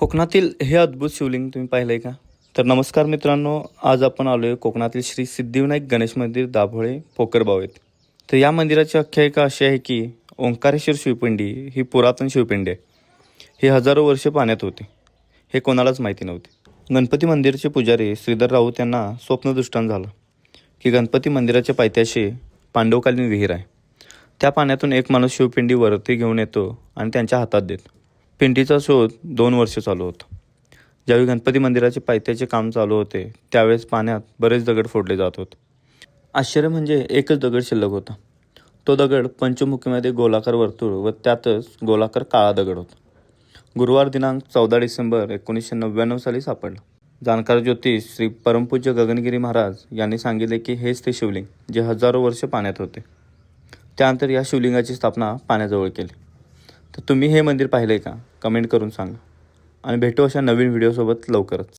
कोकणातील हे अद्भुत शिवलिंग तुम्ही पाहिलंय का? तर नमस्कार मित्रांनो, आज आपण आलोय कोकणातील श्री सिद्धिविनायक गणेश मंदिर दाभोळे पोकरबाव येथे. तर या मंदिराची आख्यायिका अशी आहे की ओंकारेश्वर शिवपिंडी ही पुरातन शिवपिंडी आहे. ही हजारो वर्षे पाण्यात होती. हे कोणालाच माहिती नव्हते. गणपती मंदिराचे पुजारी श्रीधर राऊत यांना स्वप्नदृष्टांत झालं की गणपती मंदिराच्या पायथ्याशी पांडवकालीन विहीर आहे. त्या पाण्यातून एक माणूस शिवपिंडी वरती घेऊन येतो आणि त्यांच्या हातात देतो. पिंडीचा शोध 2 वर्ष चालू होता. ज्यावेळी गणपती मंदिराचे पायथ्याचे काम चालू होते त्यावेळेस पाण्यात बरेच दगड फोडले जात होते. आश्चर्य म्हणजे एकच दगड शिल्लक होता. तो दगड पंचमुखीमध्ये गोलाकार वर्तुळ व त्यातच गोलाकार काळा दगड होता. गुरुवार दिनांक 14 डिसेंबर 1999 साली सापडला. जाणकार ज्योतिष श्री परमपूज्य गगनगिरी महाराज यांनी सांगितले की हेच ते शिवलिंग जे हजारो वर्ष पाण्यात होते. त्यानंतर या शिवलिंगाची स्थापना पाण्याजवळ केली. तर तुम्ही हे मंदिर पाहिलंय का? कमेंट करून सांगा आणि भेटू अशा नवीन व्हिडिओसोबत लवकरच.